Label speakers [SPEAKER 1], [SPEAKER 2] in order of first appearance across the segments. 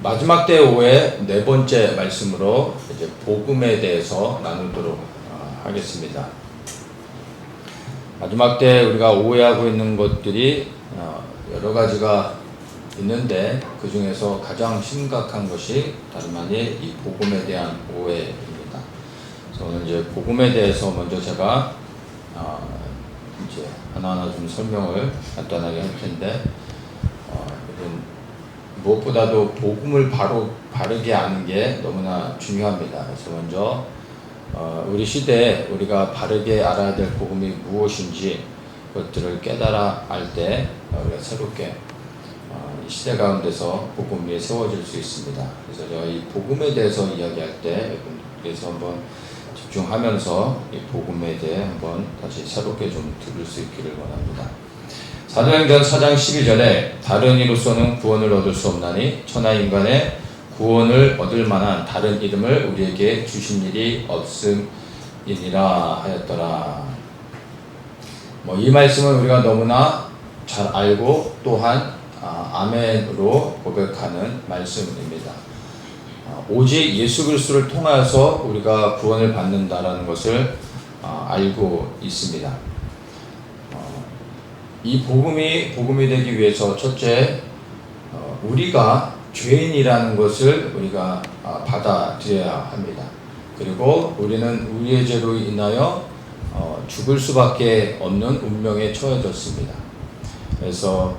[SPEAKER 1] 마지막 때 오후에 네 번째 말씀으로 이제 복음에 대해서 나누도록 하겠습니다. 마지막 때 우리가 오해하고 있는 것들이 여러 가지가 있는데 그 중에서 가장 심각한 것이 다름 아닌 이 복음에 대한 오해입니다. 그래서 오늘 이제 복음에 대해서 먼저 제가 이제 하나하나 좀 설명을 간단하게 할 텐데 무엇보다도 복음을 바르게 아는 게 너무나 중요합니다. 그래서 먼저 우리 시대에 우리가 바르게 알아야 될 복음이 무엇인지 그것들을 깨달아 알 때 우리가 새롭게 이 시대 가운데서 복음 위에 세워질 수 있습니다. 그래서 제가 이 복음에 대해서 이야기할 때 여러분께서 한번 집중하면서 이 복음에 대해 한번 다시 새롭게 좀 들을 수 있기를 원합니다. 사도행전 4장 12절에 다른 이로서는 구원을 얻을 수 없나니 천하 인간의 구원을 얻을 만한 다른 이름을 우리에게 주신 일이 없음이니라 하였더라. 이 말씀은 우리가 너무나 잘 알고 또한 아멘으로 고백하는 말씀입니다. 오직 예수 그리스도를 통하여서 우리가 구원을 받는다라는 것을 알고 있습니다. 이 복음이 되기 위해서 첫째 우리가 죄인이라는 것을 우리가 받아들여야 합니다. 그리고 우리는 우리의 죄로 인하여 죽을 수밖에 없는 운명에 처해졌습니다. 그래서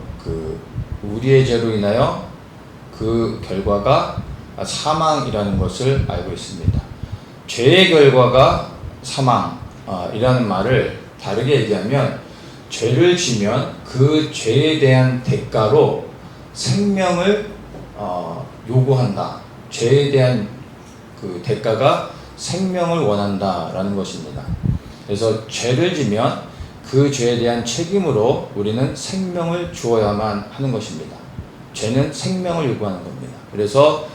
[SPEAKER 1] 우리의 죄로 인하여 그 결과가 사망이라는 것을 알고 있습니다. 죄의 결과가 사망이라는 말을 다르게 얘기하면 죄를 지면 그 죄에 대한 대가로 생명을 요구한다. 죄에 대한 그 대가가 생명을 원한다라는 것입니다. 그래서 죄를 지면 그 죄에 대한 책임으로 우리는 생명을 주어야만 하는 것입니다. 죄는 생명을 요구하는 겁니다. 그래서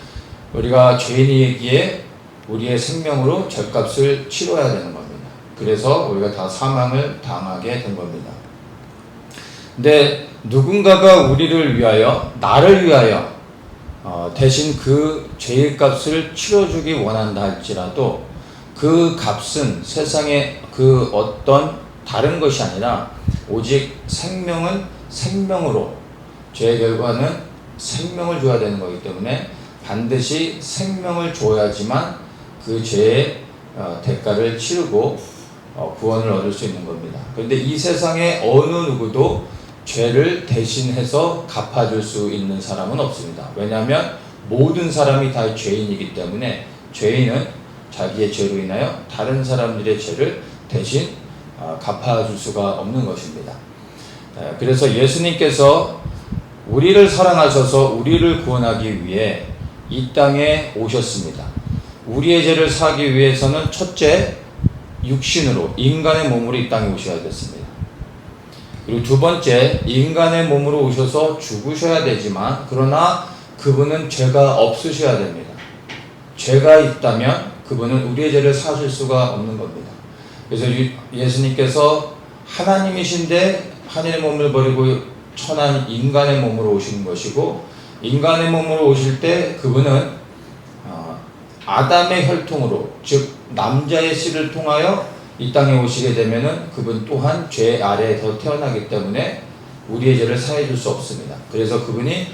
[SPEAKER 1] 우리가 죄인이기에 우리의 생명으로 죗값을 치러야 되는 겁니다. 그래서 우리가 다 사망을 당하게 된 겁니다. 근데 누군가가 우리를 위하여, 나를 위하여 대신 그 죄의 값을 치러주기 원한다 할지라도 그 값은 세상에 그 어떤 다른 것이 아니라 오직 생명은 생명으로, 죄의 결과는 생명을 줘야 되는 거기 때문에 반드시 생명을 줘야지만 그 죄의 대가를 치르고 구원을 얻을 수 있는 겁니다. 그런데 이 세상에 어느 누구도 죄를 대신해서 갚아줄 수 있는 사람은 없습니다. 왜냐하면 모든 사람이 다 죄인이기 때문에 죄인은 자기의 죄로 인하여 다른 사람들의 죄를 대신 갚아줄 수가 없는 것입니다. 그래서 예수님께서 우리를 사랑하셔서 우리를 구원하기 위해 이 땅에 오셨습니다. 우리의 죄를 사하기 위해서는 첫째 육신으로 인간의 몸으로 이 땅에 오셔야 됐습니다. 그리고 두 번째 인간의 몸으로 오셔서 죽으셔야 되지만 그러나 그분은 죄가 없으셔야 됩니다. 죄가 있다면 그분은 우리의 죄를 사실 수가 없는 겁니다. 그래서 예수님께서 하나님이신데 하늘의 몸을 버리고 천한 인간의 몸으로 오신 것이고 인간의 몸으로 오실 때 그분은 아담의 혈통으로 즉 남자의 씨를 통하여 이 땅에 오시게 되면은 그분 또한 죄 아래에서 태어나기 때문에 우리의 죄를 사해 줄 수 없습니다. 그래서 그분이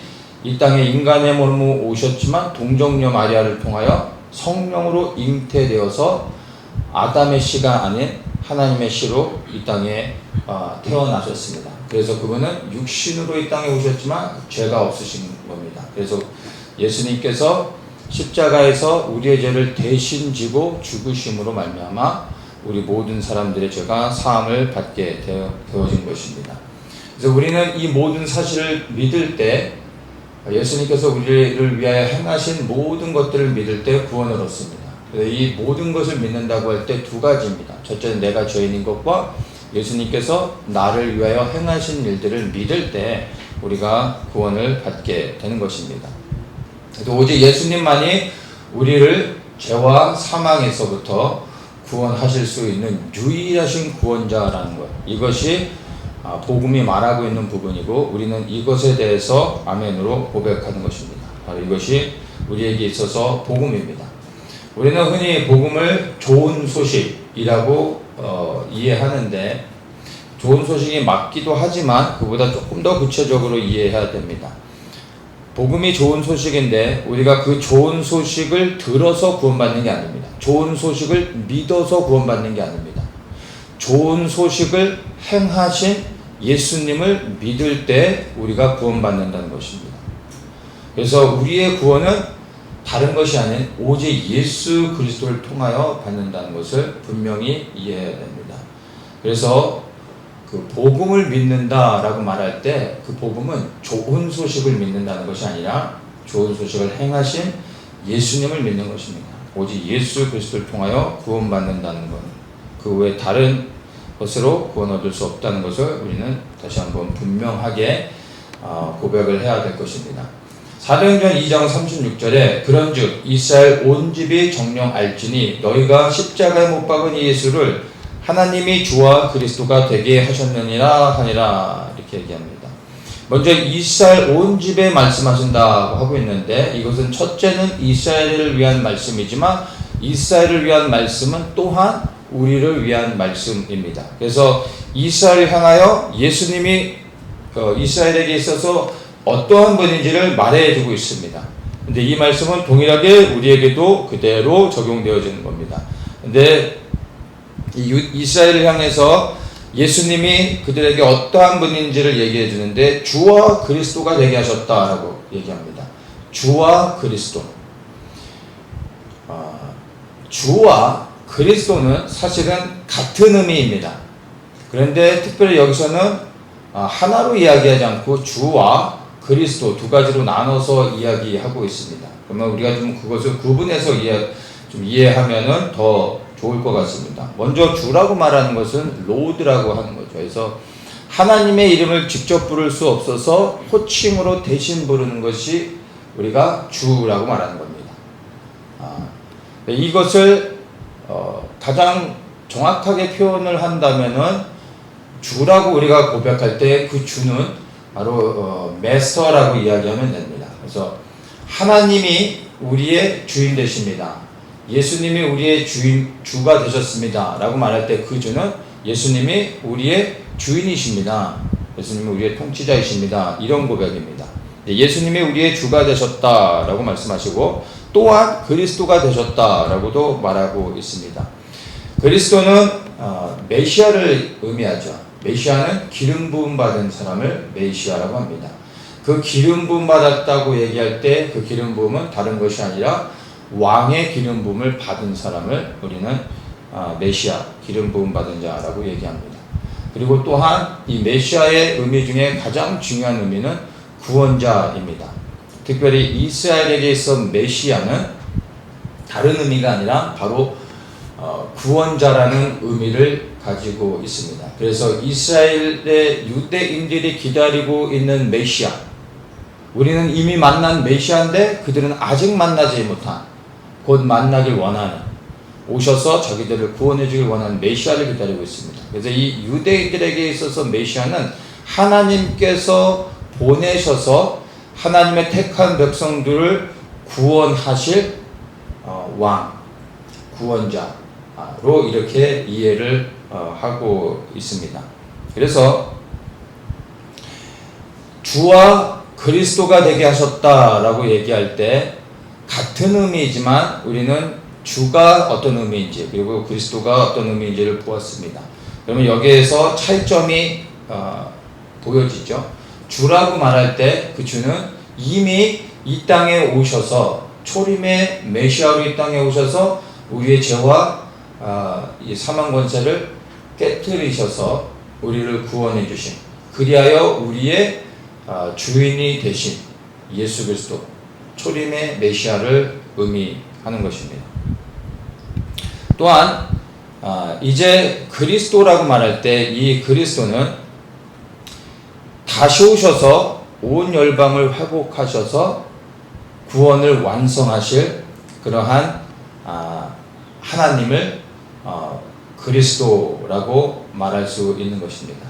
[SPEAKER 1] 이 땅에 인간의 몸으로 오셨지만 동정녀 마리아를 통하여 성령으로 잉태되어서 아담의 씨가 아닌 하나님의 씨로 이 땅에 태어나셨습니다. 그래서 그분은 육신으로 이 땅에 오셨지만 죄가 없으신 겁니다. 그래서 예수님께서 십자가에서 우리의 죄를 대신 지고 죽으심으로 말미암아 우리 모든 사람들의 죄가 사함을 받게 되어진 것입니다. 그래서 우리는 이 모든 사실을 믿을 때 예수님께서 우리를 위하여 행하신 모든 것들을 믿을 때 구원을 얻습니다. 그래서 이 모든 것을 믿는다고 할 때 두 가지입니다. 첫째는 내가 죄인인 것과 예수님께서 나를 위하여 행하신 일들을 믿을 때 우리가 구원을 받게 되는 것입니다. 그래서 오직 예수님만이 우리를 죄와 사망에서부터 구원하실 수 있는 유일하신 구원자라는 것, 이것이 복음이 말하고 있는 부분이고 우리는 이것에 대해서 아멘으로 고백하는 것입니다. 바로 이것이 우리에게 있어서 복음입니다. 우리는 흔히 복음을 좋은 소식이라고 이해하는데, 좋은 소식이 맞기도 하지만 그보다 조금 더 구체적으로 이해해야 됩니다. 복음이 좋은 소식인데 우리가 그 좋은 소식을 들어서 구원받는 게 아닙니다. 좋은 소식을 믿어서 구원받는 게 아닙니다. 좋은 소식을 행하신 예수님을 믿을 때 우리가 구원받는다는 것입니다. 그래서 우리의 구원은 다른 것이 아닌 오직 예수 그리스도를 통하여 받는다는 것을 분명히 이해해야 됩니다. 그래서 그 복음을 믿는다라고 말할 때 그 복음은 좋은 소식을 믿는다는 것이 아니라 좋은 소식을 행하신 예수님을 믿는 것입니다. 오직 예수 그리스도를 통하여 구원받는다는 것, 그 외에 다른 것으로 구원 얻을 수 없다는 것을 우리는 다시 한번 분명하게 고백을 해야 될 것입니다. 사도행전 2장 36절에 그런즉 이스라엘 온 집이 정령 알지니 너희가 십자가에 못 박은 이 예수를 하나님이 주와 그리스도가 되게 하셨느니라 하니라, 이렇게 얘기합니다. 먼저 이스라엘 온 집에 말씀하신다고 하고 있는데, 이것은 첫째는 이스라엘을 위한 말씀이지만 이스라엘을 위한 말씀은 또한 우리를 위한 말씀입니다. 그래서 이스라엘을 향하여 예수님이 이스라엘에게 있어서 어떠한 분인지를 말해주고 있습니다. 근데 이 말씀은 동일하게 우리에게도 그대로 적용되어지는 겁니다. 근데 이스라엘을 향해서 예수님이 그들에게 어떠한 분인지를 얘기해 주는데 주와 그리스도가 되게 하셨다라고 얘기합니다. 주와 그리스도. 주와 그리스도는 사실은 같은 의미입니다. 그런데 특별히 여기서는 하나로 이야기하지 않고 주와 그리스도 두 가지로 나눠서 이야기하고 있습니다. 그러면 우리가 좀 그것을 구분해서 이해하면은 더 좋을 것 같습니다. 먼저 주라고 말하는 것은 로드라고 하는 거죠. 그래서 하나님의 이름을 직접 부를 수 없어서 호칭으로 대신 부르는 것이 우리가 주라고 말하는 겁니다. 이것을 가장 정확하게 표현을 한다면은 주라고 우리가 고백할 때 그 주는 바로 마스터라고 이야기하면 됩니다. 그래서 하나님이 우리의 주인 되십니다. 예수님이 우리의 주가 되셨습니다 라고 말할 때 그 주는 예수님이 우리의 주인이십니다. 예수님이 우리의 통치자이십니다. 이런 고백입니다. 예수님이 우리의 주가 되셨다라고 말씀하시고 또한 그리스도가 되셨다라고도 말하고 있습니다. 그리스도는 메시아를 의미하죠. 메시아는 기름 부음 받은 사람을 메시아라고 합니다. 그 기름 부음 받았다고 얘기할 때 그 기름 부음은 다른 것이 아니라 왕의 기름 부음을 받은 사람을 우리는 메시아, 기름 부음 받은 자라고 얘기합니다. 그리고 또한 이 메시아의 의미 중에 가장 중요한 의미는 구원자입니다. 특별히 이스라엘에게 있어 메시아는 다른 의미가 아니라 바로 구원자라는 의미를 가지고 있습니다. 그래서 이스라엘의 유대인들이 기다리고 있는 메시아, 우리는 이미 만난 메시아인데 그들은 아직 만나지 못한, 곧 만나길 원하는, 오셔서 자기들을 구원해 주길 원하는 메시아를 기다리고 있습니다. 그래서 이 유대인들에게 있어서 메시아는 하나님께서 보내셔서 하나님의 택한 백성들을 구원하실 왕, 구원자로 이렇게 이해를 하고 있습니다. 그래서 주와 그리스도가 되게 하셨다라고 얘기할 때 같은 의미이지만 우리는 주가 어떤 의미인지 그리고 그리스도가 어떤 의미인지를 보았습니다. 그러면 여기에서 차이점이 보여지죠. 주라고 말할 때 그 주는 이미 이 땅에 오셔서 초림의 메시아로 이 땅에 오셔서 우리의 죄와 이 사망 권세를 깨뜨리셔서 우리를 구원해 주신, 그리하여 우리의 주인이 되신 예수 그리스도, 초림의 메시아를 의미하는 것입니다. 또한 이제 그리스도라고 말할 때 이 그리스도는 다시 오셔서 온 열방을 회복하셔서 구원을 완성하실 그러한 하나님을 그리스도라고 말할 수 있는 것입니다.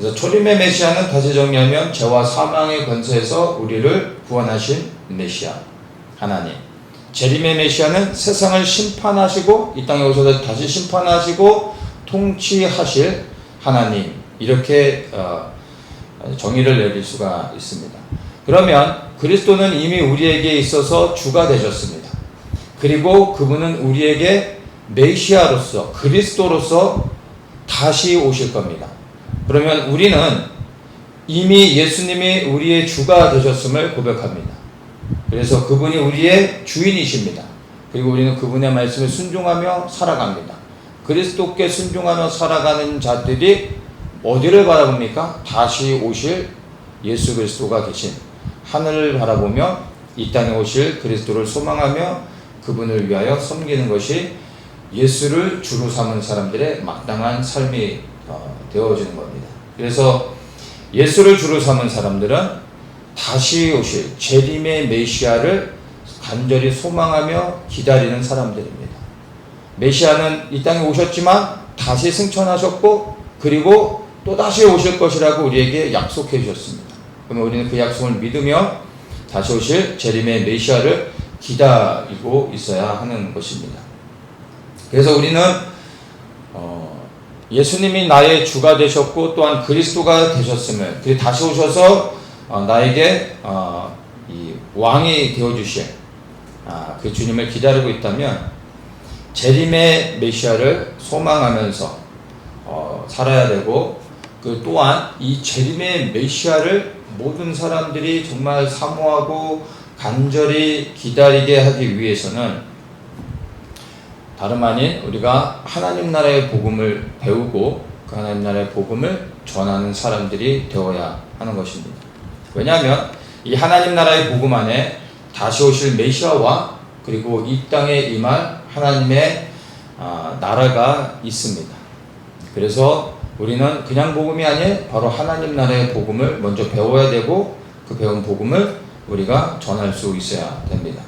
[SPEAKER 1] 그래서 초림의 메시아는 다시 정리하면 죄와 사망의 권세에서 우리를 구원하신 메시아 하나님. 재림의 메시아는 세상을 심판하시고 이 땅에 오셔서 다시 심판하시고 통치하실 하나님. 이렇게 정의를 내릴 수가 있습니다. 그러면 그리스도는 이미 우리에게 있어서 주가 되셨습니다. 그리고 그분은 우리에게 메시아로서 그리스도로서 다시 오실 겁니다. 그러면 우리는 이미 예수님이 우리의 주가 되셨음을 고백합니다. 그래서 그분이 우리의 주인이십니다. 그리고 우리는 그분의 말씀에 순종하며 살아갑니다. 그리스도께 순종하며 살아가는 자들이 어디를 바라봅니까? 다시 오실 예수 그리스도가 계신 하늘을 바라보며 이 땅에 오실 그리스도를 소망하며 그분을 위하여 섬기는 것이 예수를 주로 삼은 사람들의 마땅한 삶이 되어지는 겁니다. 그래서 예수를 주로 삼은 사람들은 다시 오실 재림의 메시아를 간절히 소망하며 기다리는 사람들입니다. 메시아는 이 땅에 오셨지만 다시 승천하셨고 그리고 또 다시 오실 것이라고 우리에게 약속해 주셨습니다. 그러면 우리는 그 약속을 믿으며 다시 오실 재림의 메시아를 기다리고 있어야 하는 것입니다. 그래서 우리는 예수님이 나의 주가 되셨고 또한 그리스도가 되셨음을 그리고 다시 오셔서 나에게 이 왕이 되어주실 그 주님을 기다리고 있다면 재림의 메시아를 소망하면서 살아야 되고 그 또한 이 재림의 메시아를 모든 사람들이 정말 사모하고 간절히 기다리게 하기 위해서는 다름 아닌 우리가 하나님 나라의 복음을 배우고 그 하나님 나라의 복음을 전하는 사람들이 되어야 하는 것입니다. 왜냐하면 이 하나님 나라의 복음 안에 다시 오실 메시아와 그리고 이 땅에 임할 하나님의 나라가 있습니다. 그래서 우리는 그냥 복음이 아닌 바로 하나님 나라의 복음을 먼저 배워야 되고 그 배운 복음을 우리가 전할 수 있어야 됩니다.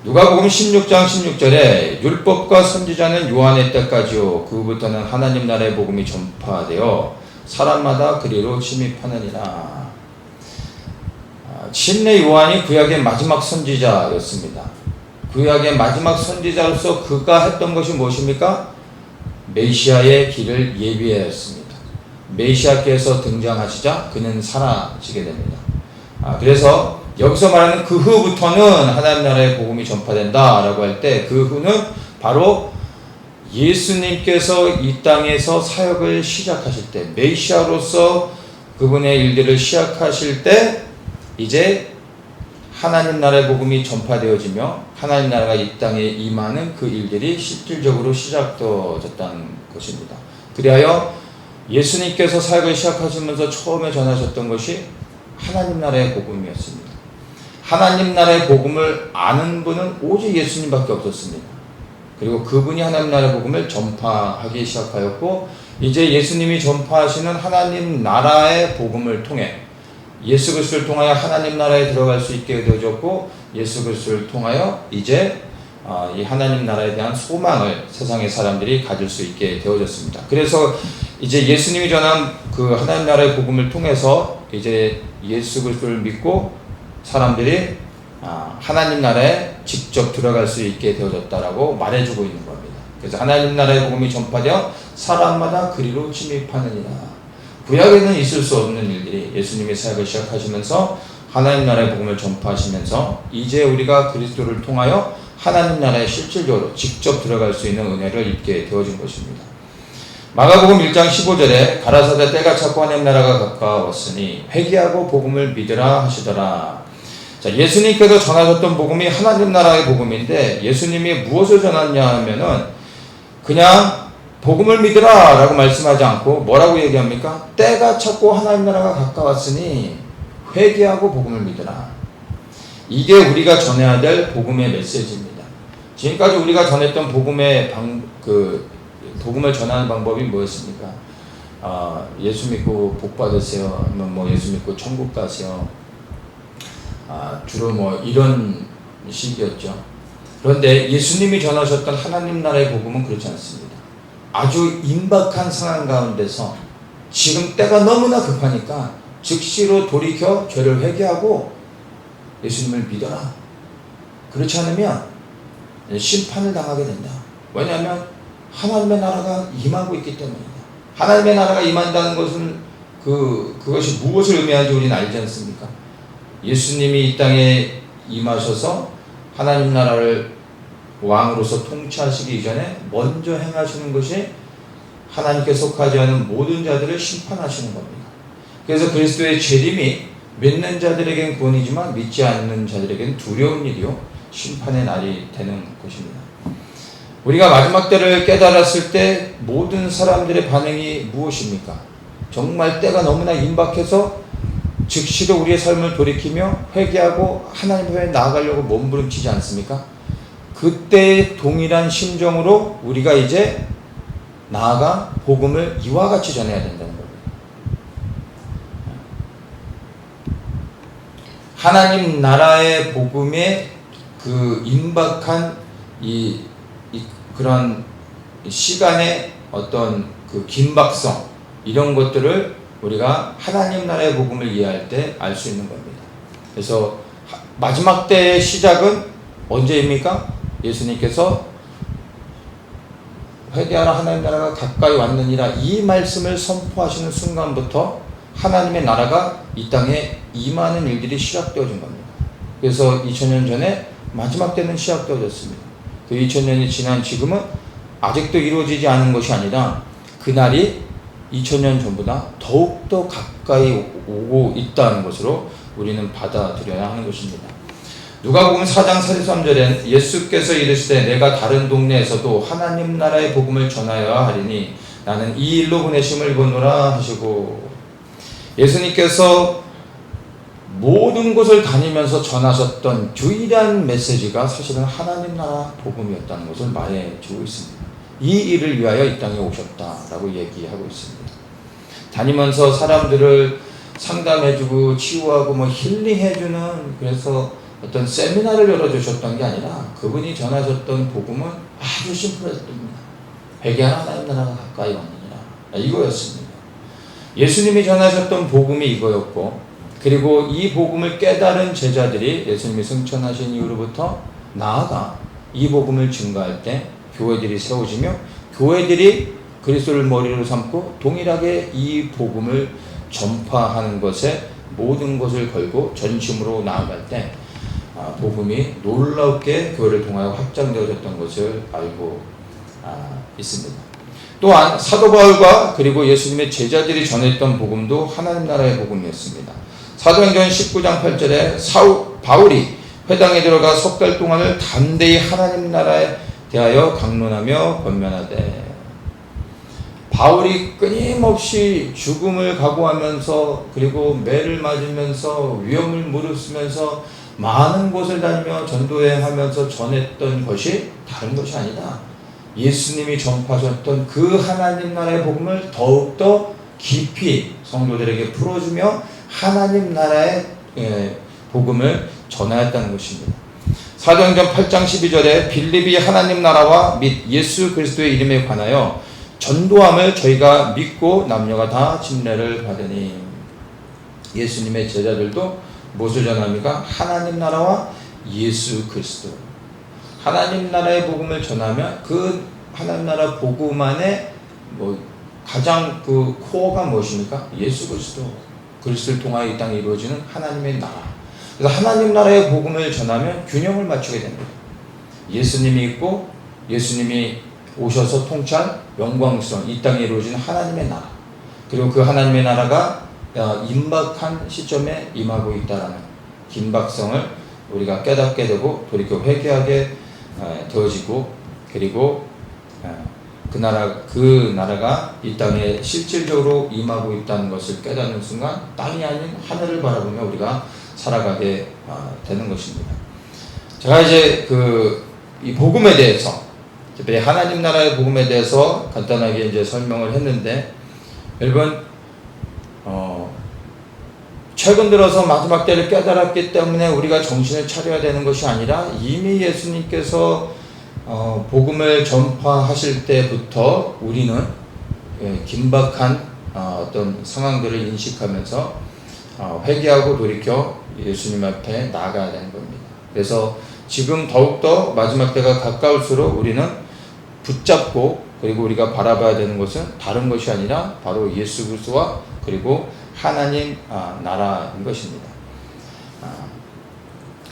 [SPEAKER 1] 누가복음 16장 16절에 율법과 선지자는 요한의 때까지요 그 후부터는 하나님 나라의 복음이 전파되어 사람마다 그리로 침입하느니라. 침례 요한이 구약의 마지막 선지자였습니다. 구약의 마지막 선지자로서 그가 했던 것이 무엇입니까? 메시아의 길을 예비하였습니다. 메시아께서 등장하시자 그는 사라지게 됩니다. 그래서 여기서 말하는 그 후부터는 하나님 나라의 복음이 전파된다라고 할 때 그 후는 바로 예수님께서 이 땅에서 사역을 시작하실 때 메시아로서 그분의 일들을 시작하실 때 이제 하나님 나라의 복음이 전파되어지며 하나님 나라가 이 땅에 임하는 그 일들이 실질적으로 시작되어졌다는 것입니다. 그리하여 예수님께서 사역을 시작하시면서 처음에 전하셨던 것이 하나님 나라의 복음이었습니다. 하나님 나라의 복음을 아는 분은 오직 예수님밖에 없었습니다. 그리고 그분이 하나님 나라의 복음을 전파하기 시작하였고 이제 예수님이 전파하시는 하나님 나라의 복음을 통해 예수 그리스도를 통하여 하나님 나라에 들어갈 수 있게 되어졌고 예수 그리스도를 통하여 이제 이 하나님 나라에 대한 소망을 세상의 사람들이 가질 수 있게 되어졌습니다. 그래서 이제 예수님이 전한 그 하나님 나라의 복음을 통해서 이제 예수 그리스도를 믿고 사람들이 하나님 나라에 직접 들어갈 수 있게 되어졌다라고 말해주고 있는 겁니다. 그래서 하나님 나라의 복음이 전파되어 사람마다 그리로 침입하느니라. 구약에는 있을 수 없는 일들이 예수님이 사역을 시작하시면서 하나님 나라의 복음을 전파하시면서 이제 우리가 그리스도를 통하여 하나님 나라에 실질적으로 직접 들어갈 수 있는 은혜를 입게 되어진 것입니다. 마가복음 1장 15절에 가라사대 때가 찼고 하나님 나라가 가까웠으니 회개하고 복음을 믿으라 하시더라. 자, 예수님께서 전하셨던 복음이 하나님 나라의 복음인데 예수님이 무엇을 전하냐 하면은 그냥 복음을 믿으라 라고 말씀하지 않고 뭐라고 얘기합니까? 때가 찼고 하나님 나라가 가까웠으니 회개하고 복음을 믿으라. 이게 우리가 전해야 될 복음의 메시지입니다. 지금까지 우리가 전했던 복음의 복음을 전하는 방법이 뭐였습니까? 예수 믿고 복 받으세요. 아니면 뭐 예수 믿고 천국 가세요. 주로 뭐 이런 식이었죠. 그런데 예수님이 전하셨던 하나님 나라의 복음은 그렇지 않습니다. 아주 임박한 상황 가운데서 지금 때가 너무나 급하니까 즉시로 돌이켜 죄를 회개하고 예수님을 믿어라. 그렇지 않으면 심판을 당하게 된다. 왜냐하면 하나님의 나라가 임하고 있기 때문이다. 하나님의 나라가 임한다는 것은 그것이 무엇을 의미하는지 우리는 알지 않습니까? 예수님이 이 땅에 임하셔서 하나님 나라를 왕으로서 통치하시기 이전에 먼저 행하시는 것이 하나님께 속하지 않은 모든 자들을 심판하시는 겁니다. 그래서 그리스도의 재림이 믿는 자들에겐 구원이지만 믿지 않는 자들에겐 두려운 일이요 심판의 날이 되는 것입니다. 우리가 마지막 때를 깨달았을 때 모든 사람들의 반응이 무엇입니까? 정말 때가 너무나 임박해서 즉시로 우리의 삶을 돌이키며 회개하고 하나님 앞에 나아가려고 몸부림치지 않습니까? 그때의 동일한 심정으로 우리가 이제 나아가 복음을 이와 같이 전해야 된다는 겁니다. 하나님 나라의 복음에 그 임박한 그런 시간의 어떤 그 긴박성 이런 것들을 우리가 하나님 나라의 복음을 이해할 때 알 수 있는 겁니다. 그래서 마지막 때의 시작은 언제입니까? 예수님께서 회개하라 하나님 나라가 가까이 왔느니라 이 말씀을 선포하시는 순간부터 하나님의 나라가 이 땅에 임하는 일들이 시작되어진 겁니다. 그래서 2000년 전에 마지막 때는 시작되어졌습니다. 그 2000년이 지난 지금은 아직도 이루어지지 않은 것이 아니라 그날이 2000년 전보다 더욱더 가까이 오고 있다는 것으로 우리는 받아들여야 하는 것입니다. 누가복음 4장 43절엔 예수께서 이르시되 내가 다른 동네에서도 하나님 나라의 복음을 전하여야 하리니 나는 이 일로 보내심을 보노라 하시고, 예수님께서 모든 곳을 다니면서 전하셨던 유일한 메시지가 사실은 하나님 나라 복음이었다는 것을 말해주고 있습니다. 이 일을 위하여 이 땅에 오셨다라고 얘기하고 있습니다. 다니면서 사람들을 상담해주고 치유하고 힐링해주는 그래서 어떤 세미나를 열어주셨던 게 아니라 그분이 전하셨던 복음은 아주 심플했습니다. 회개하라 하나님 나라가 가까이 왔느니라 이거였습니다. 예수님이 전하셨던 복음이 이거였고, 그리고 이 복음을 깨달은 제자들이 예수님이 승천하신 이후로부터 나아가 이 복음을 증거할 때 교회들이 세워지며 교회들이 그리스도를 머리로 삼고 동일하게 이 복음을 전파하는 것에 모든 것을 걸고 전심으로 나아갈 때 복음이 놀랍게 교회를 통하여 확장되어졌던 것을 알고 있습니다. 또한 사도 바울과 그리고 예수님의 제자들이 전했던 복음도 하나님 나라의 복음이었습니다. 사도행전 19장 8절에 바울이 회당에 들어가 석 달 동안을 담대히 하나님 나라에 대하여 강론하며 권면하되, 바울이 끊임없이 죽음을 각오하면서 그리고 매를 맞으면서 위험을 무릅쓰면서 많은 곳을 다니며 전도행하면서 전했던 것이 다른 것이 아니다. 예수님이 전파하셨던 그 하나님 나라의 복음을 더욱더 깊이 성도들에게 풀어주며 하나님 나라의 복음을 전하였다는 것입니다. 사도행전 8장 12절에 빌립이 하나님 나라와 및 예수 그리스도의 이름에 관하여 전도함을 저희가 믿고 남녀가 다 침례를 받으니, 예수님의 제자들도 무엇을 전합니까? 하나님 나라와 예수 그리스도. 하나님 나라의 복음을 전하면 그 하나님 나라 복음 안에 가장 그 코어가 무엇입니까? 예수 그리스도. 그리스도를 통하여 이 땅에 이루어지는 하나님의 나라. 그래서 하나님 나라의 복음을 전하면 균형을 맞추게 됩니다. 예수님이 있고 예수님이 오셔서 통치한 영광스러운 이 땅에 이루어지는 하나님의 나라, 그리고 그 하나님의 나라가 임박한 시점에 임하고 있다라는 긴박성을 우리가 깨닫게 되고 돌이켜 회개하게 되어지고, 그리고 그 나라가 이 땅에 실질적으로 임하고 있다는 것을 깨닫는 순간 땅이 아닌 하늘을 바라보며 우리가 살아가게 되는 것입니다. 제가 이제 이 복음에 대해서, 특별히 하나님 나라의 복음에 대해서 간단하게 이제 설명을 했는데, 여러분 최근 들어서 마지막 때를 깨달았기 때문에 우리가 정신을 차려야 되는 것이 아니라 이미 예수님께서 복음을 전파하실 때부터 우리는 긴박한 어떤 상황들을 인식하면서 회개하고 돌이켜 예수님 앞에 나아가야 되는 겁니다. 그래서 지금 더욱더 마지막 때가 가까울수록 우리는 붙잡고 그리고 우리가 바라봐야 되는 것은 다른 것이 아니라 바로 예수 그리스도와 그리고 하나님 나라인 것입니다.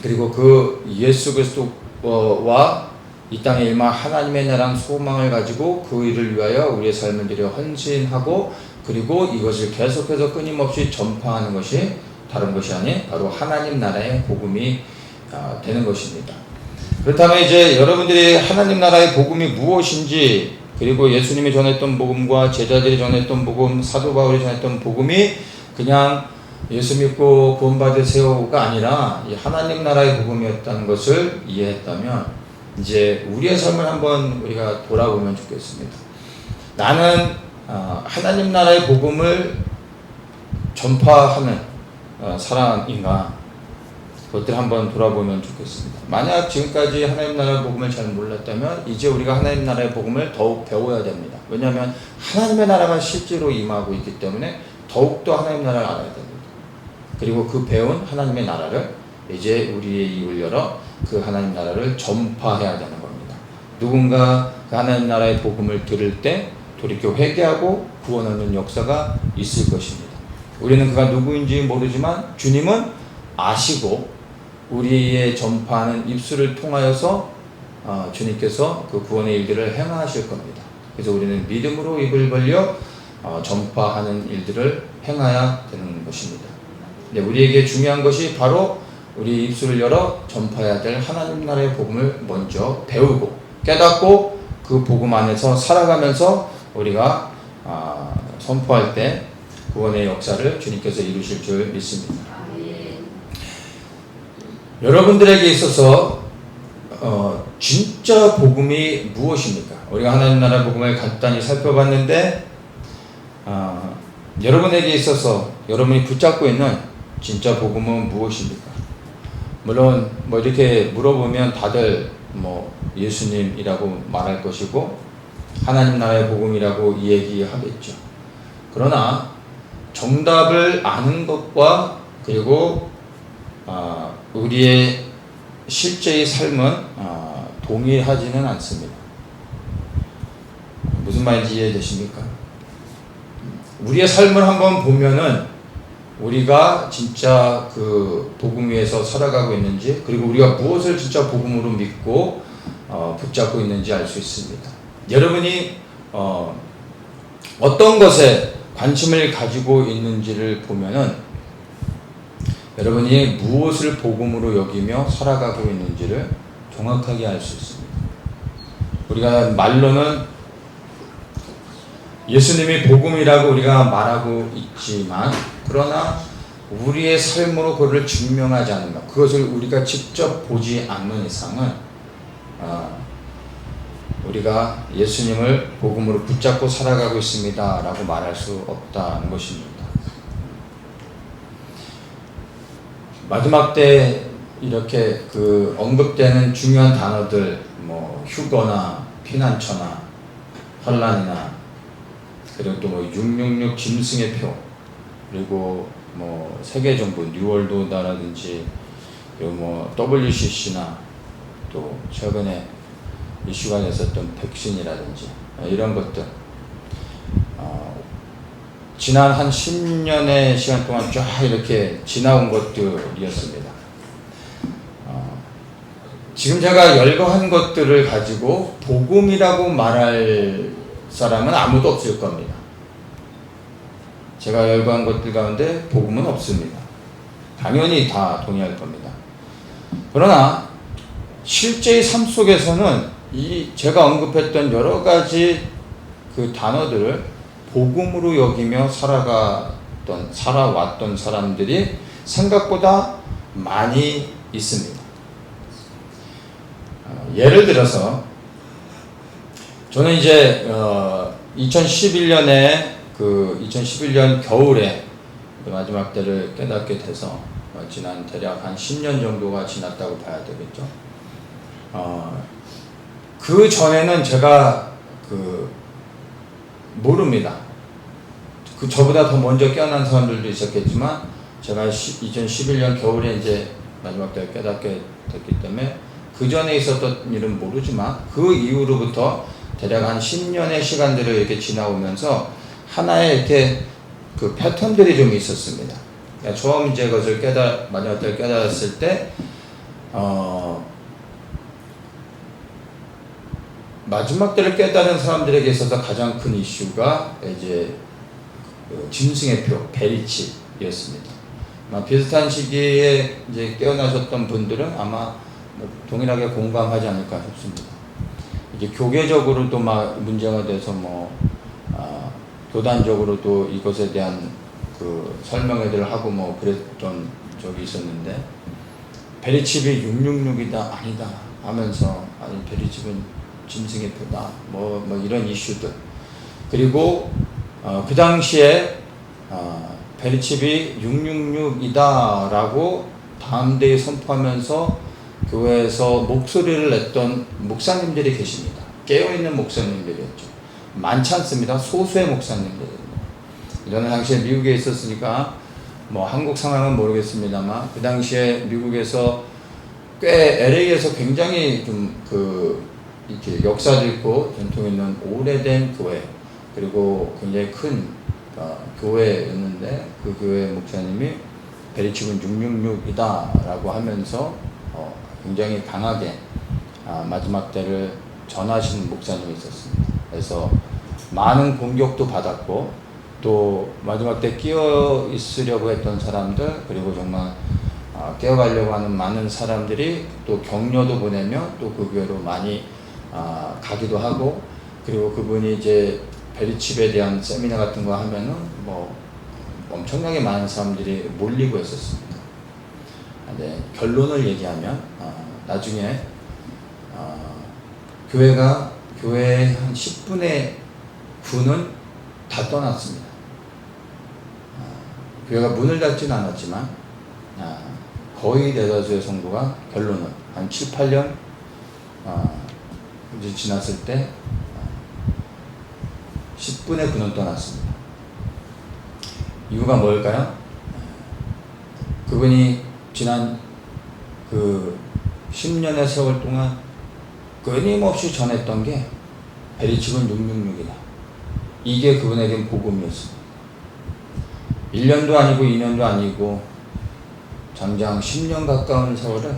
[SPEAKER 1] 그리고 그 예수 그리스도와 이 땅에 일마 하나님의 나라는 소망을 가지고 그 일을 위하여 우리의 삶을 들여 헌신하고 그리고 이것을 계속해서 끊임없이 전파하는 것이 다른 것이 아닌 바로 하나님 나라의 복음이 되는 것입니다. 그렇다면 이제 여러분들이 하나님 나라의 복음이 무엇인지 그리고 예수님이 전했던 복음과 제자들이 전했던 복음, 사도 바울이 전했던 복음이 그냥 예수 믿고 구원받으세요가 아니라 이 하나님 나라의 복음이었다는 것을 이해했다면 이제 우리의 삶을 한번 우리가 돌아보면 좋겠습니다. 나는 하나님 나라의 복음을 전파하는 사람인가? 그것들 한번 돌아보면 좋겠습니다. 만약 지금까지 하나님 나라의 복음을 잘 몰랐다면 이제 우리가 하나님 나라의 복음을 더욱 배워야 됩니다. 왜냐하면 하나님의 나라가 실제로 임하고 있기 때문에 더욱더 하나님 나라를 알아야 됩니다. 그리고 그 배운 하나님의 나라를 이제 우리의 입을 열어 그 하나님 나라를 전파해야 되는 겁니다. 누군가 그 하나님 나라의 복음을 들을 때 돌이켜 회개하고 구원하는 역사가 있을 것입니다. 우리는 그가 누구인지 모르지만 주님은 아시고 우리의 전파하는 입술을 통하여서 주님께서 그 구원의 일들을 행하실 겁니다. 그래서 우리는 믿음으로 입을 벌려 전파하는 일들을 행해야 되는 것입니다. 네, 우리에게 중요한 것이 바로 우리 입술을 열어 전파해야 될 하나님 나라의 복음을 먼저 배우고 깨닫고 그 복음 안에서 살아가면서 우리가 선포할 때 구원의 역사를 주님께서 이루실 줄 믿습니다. 여러분들에게 있어서 진짜 복음이 무엇입니까? 우리가 하나님 나라 복음을 간단히 살펴봤는데 여러분에게 있어서 여러분이 붙잡고 있는 진짜 복음은 무엇입니까? 물론 뭐 이렇게 물어보면 다들 뭐 예수님이라고 말할 것이고 하나님 나라의 복음이라고 얘기하겠죠. 그러나 정답을 아는 것과 그리고 우리의 실제의 삶은 동일하지는 않습니다. 무슨 말인지 이해되십니까? 우리의 삶을 한번 보면은 우리가 진짜 그 복음 위에서 살아가고 있는지 그리고 우리가 무엇을 진짜 복음으로 믿고 붙잡고 있는지 알 수 있습니다. 여러분이 어떤 것에 관심을 가지고 있는지를 보면은 여러분이 무엇을 복음으로 여기며 살아가고 있는지를 정확하게 알 수 있습니다. 우리가 말로는 예수님이 복음이라고 우리가 말하고 있지만 그러나 우리의 삶으로 그것을 증명하지 않는 것, 그것을 우리가 직접 보지 않는 이상은 우리가 예수님을 복음으로 붙잡고 살아가고 있습니다 라고 말할 수 없다는 것입니다. 마지막 때 이렇게 그 언급되는 중요한 단어들 뭐 휴거나 피난처나 환난이나 그리고 또 뭐 666 짐승의 표 그리고 뭐 세계정부 뉴월드라든지 그리고 뭐 WCC나 또 최근에 이슈가 됐었던 백신이라든지 이런 것들 지난 한 10년의 시간 동안 쫙 이렇게 지나온 것들이었습니다. 지금 제가 열거한 것들을 가지고 복음이라고 말할 사람은 아무도 없을 겁니다. 제가 열거한 것들 가운데 복음은 없습니다. 당연히 다 동의할 겁니다. 그러나 실제의 삶 속에서는 이 제가 언급했던 여러 가지 그 단어들을 복음으로 여기며 살아왔던 사람들이 생각보다 많이 있습니다. 예를 들어서 저는 이제 2011년에 2011년 겨울에 마지막 때를 깨닫게 돼서 지난 대략 한 10년 정도가 지났다고 봐야 되겠죠. 그 전에는 제가 모릅니다. 그 저보다 더 먼저 깨어난 사람들도 있었겠지만 제가 2011년 겨울에 이제 마지막 때 깨닫게 됐기 때문에 그 전에 있었던 일은 모르지만 그 이후로부터 대략 한 10년의 시간들을 이렇게 지나오면서 하나의 이렇게 그 패턴들이 좀 있었습니다. 그러니까 처음 이제 그것을 마지막 때 깨달았을 때 마지막 때를 깨달은 사람들에게 있어서 가장 큰 이슈가 이제 짐승의 표, 베리칩이었습니다. 비슷한 시기에 이제 깨어나셨던 분들은 아마 동일하게 공감하지 않을까 싶습니다. 이제 교계적으로도 막 문제가 돼서 교단적으로도 이것에 대한 그 설명회들을 하고 그랬던 적이 있었는데 베리칩이 666이다 아니다 하면서 아니 베리칩은 짐승의 표다 이런 이슈들 그리고 그 당시에 베리칩이 666이다 라고 담대히 선포하면서 교회에서 목소리를 냈던 목사님들이 계십니다. 깨어있는 목사님들이었죠. 많지 않습니다. 소수의 목사님들입니다. 저는 당시에 미국에 있었으니까 한국 상황은 모르겠습니다만 그 당시에 미국에서 꽤 LA에서 굉장히 좀 이렇게 역사도 있고 전통 있는 오래된 교회 그리고 굉장히 큰 교회였는데 그 교회 목사님이 베리칩은 666이다 라고 하면서 굉장히 강하게 마지막 때를 전하시는 목사님이 있었습니다. 그래서 많은 공격도 받았고 또 마지막 때 끼어 있으려고 했던 사람들 그리고 정말 깨어가려고 하는 많은 사람들이 또 격려도 보내며 또 그 교회로 많이 가기도 하고 그리고 그분이 이제 베리칩에 대한 세미나 같은 거 하면은 엄청나게 많은 사람들이 몰리고 했었습니다. 네, 결론을 얘기하면 나중에 교회의 한 10분의 9는 다 떠났습니다. 교회가 문을 닫지는 않았지만 거의 대다수의 성도가 결론은 한 7, 8년 이제 지났을 때 10분의 9는 떠났습니다. 이유가 뭘까요? 그분이 지난 그 10년의 세월 동안 끊임없이 전했던 게 베리칩은 666이다. 이게 그분에겐 복음이었습니다. 1년도 아니고 2년도 아니고 장장 10년 가까운 세월을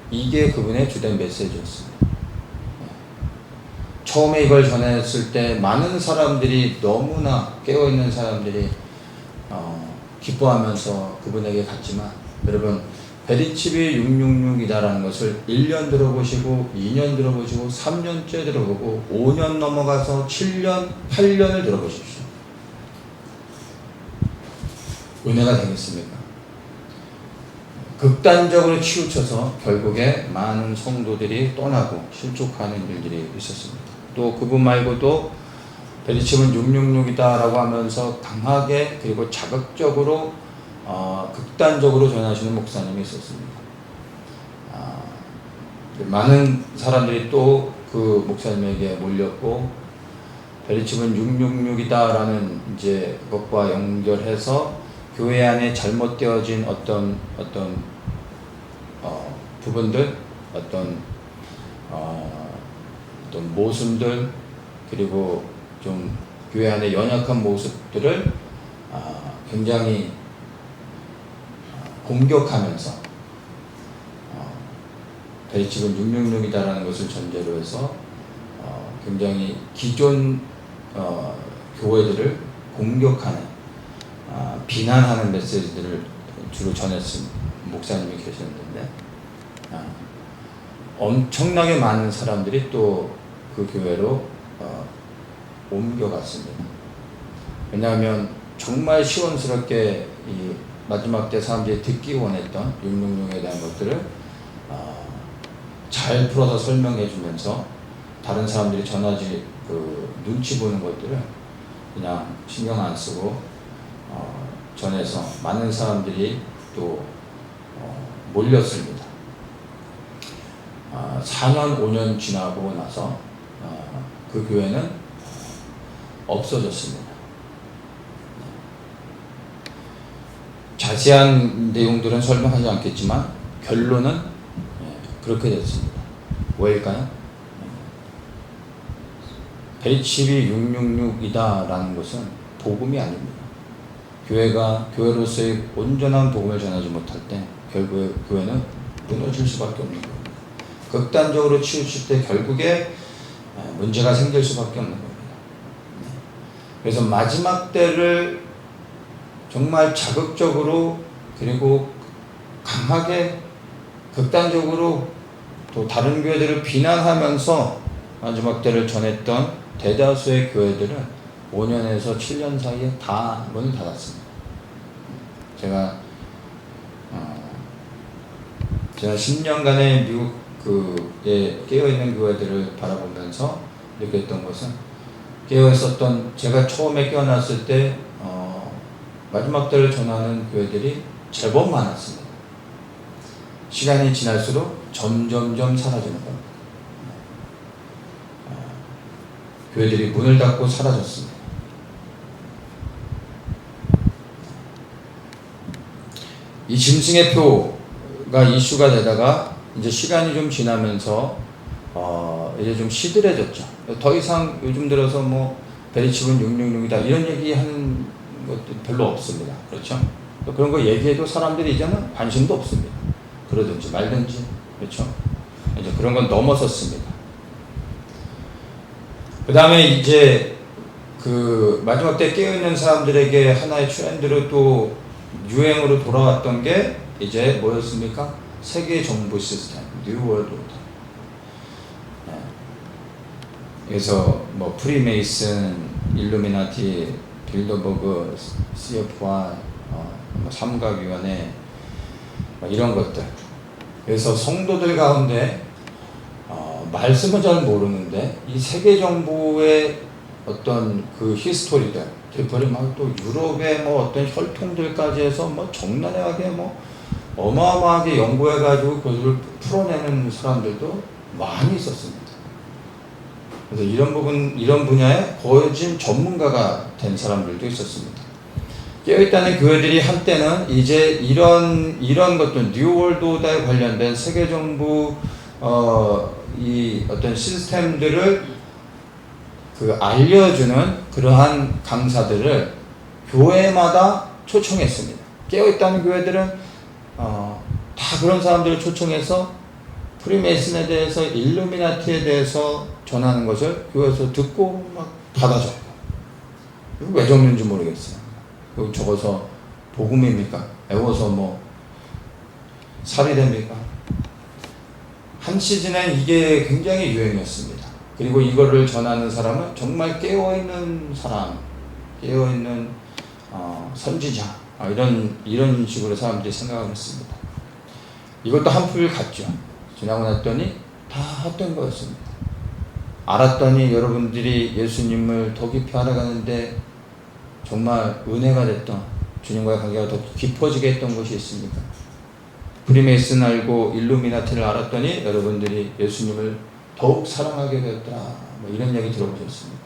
[SPEAKER 1] 이게 그분의 주된 메시지였습니다. 처음에 이걸 전했을 때 많은 사람들이 너무나 깨어있는 사람들이 기뻐하면서 그분에게 갔지만 여러분 베리칩이 666이다라는 것을 1년 들어보시고 2년 들어보시고 3년째 들어보고 5년 넘어가서 7년, 8년을 들어보십시오. 은혜가 되겠습니까? 극단적으로 치우쳐서 결국에 많은 성도들이 떠나고 실족하는 일들이 있었습니다. 또 그분 말고도 베리칩은 666이다 라고 하면서 강하게 그리고 자극적으로 극단적으로 전하시는 목사님이 있었습니다. 많은 사람들이 또 그 목사님에게 몰렸고 베리칩은 666이다 라는 이제 그것과 연결해서 교회 안에 잘못되어진 어떤 부분들 어떤 모순들 그리고 좀 교회 안에 연약한 모습들을 굉장히 공격하면서 베리칩은 666이다라는 것을 전제로 해서 굉장히 기존 교회들을 공격하는 비난하는 메시지들을 주로 전했습니다. 목사님이 계셨는데 엄청나게 많은 사람들이 또 그 교회로 옮겨갔습니다. 왜냐하면 정말 시원스럽게 이 마지막 때 사람들이 듣기 원했던 666에 대한 것들을 잘 풀어서 설명해 주면서 다른 사람들이 전하지 눈치 보는 것들을 그냥 신경 안 쓰고 전해서 많은 사람들이 또 몰렸습니다. 4년, 5년 지나고 나서 그 교회는 없어졌습니다. 자세한 내용들은 설명하지 않겠지만 결론은 그렇게 됐습니다. 왜일까요? HB 666이다라는 것은 복음이 아닙니다. 교회로서의 온전한 복음을 전하지 못할 때 결국에 교회는 무너질 수밖에 없는 겁니다. 극단적으로 치우칠 때 결국에 문제가 생길 수밖에 없는 겁니다. 그래서 마지막 때를 정말 자극적으로 그리고 강하게 극단적으로 또 다른 교회들을 비난하면서 마지막 때를 전했던 대다수의 교회들은 5년에서 7년 사이에 다 문을 닫았습니다. 제가 10년간의 미국에 깨어있는 교회들을 바라보면서 느꼈던 것은 깨어있었던 제가 처음에 깨어났을 때 마지막 때를 전하는 교회들이 제법 많았습니다. 시간이 지날수록 점점점 사라지는 겁니다. 교회들이 문을 닫고 사라졌습니다. 이 짐승의 표가 이슈가 되다가 이제 시간이 좀 지나면서 이제 좀 시들해졌죠. 더 이상 요즘 들어서 뭐 베리칩은 666이다 이런 얘기하는 것도 별로 없습니다. 그렇죠? 그런 거 얘기해도 사람들이 이제는 관심도 없습니다. 그러든지 말든지. 그렇죠? 이제 그런 건 넘어섰습니다. 그 다음에 이제 그 마지막 때 깨어있는 사람들에게 하나의 트렌드로 또 유행으로 돌아왔던 게 이제 뭐였습니까? 세계 정부 시스템, 뉴 월드 오더. 그래서 뭐 프리메이슨, 일루미나티, 빌더버그, CFI, 뭐 삼각위원회 뭐 이런 것들. 그래서 성도들 가운데 말씀을 잘 모르는데 이 세계 정부의 어떤 그 히스토리들, 특별히 막 또 유럽의 뭐 어떤 혈통들까지 해서 뭐 적나라하게 뭐 어마어마하게 연구해가지고 그것을 풀어내는 사람들도 많이 있었습니다. 그래서 이런 분야에 거진 전문가가 된 사람들도 있었습니다. 깨어있다는 교회들이 한때는 이제 이런 것들, 뉴월드 오더에 관련된 세계 정부 이 어떤 시스템들을 알려주는 그러한 강사들을 교회마다 초청했습니다. 깨어있다는 교회들은 다 그런 사람들을 초청해서 프리메이슨에 대해서, 일루미나티에 대해서 전하는 것을 교회에서 듣고 막 받아 적고. 왜 적는지 모르겠어요. 그리고 적어서 복음입니까? 애워서 뭐 살이 됩니까? 한 시즌엔 이게 굉장히 유행이었습니다. 그리고 이거를 전하는 사람은 정말 깨어있는 사람, 깨어있는 선지자, 이런 식으로 사람들이 생각을 했습니다. 이것도 한풀 갔죠. 지나고 났더니 다 헛된 거였습니다. 알았더니 여러분들이 예수님을 더 깊이 알아가는데 정말 은혜가 됐던, 주님과의 관계가 더 깊어지게 했던 것이 있습니까? 프리메이슨 알고 일루미나티를 알았더니 여러분들이 예수님을 더욱 사랑하게 되었더라. 뭐 이런 얘기 들어보셨습니다.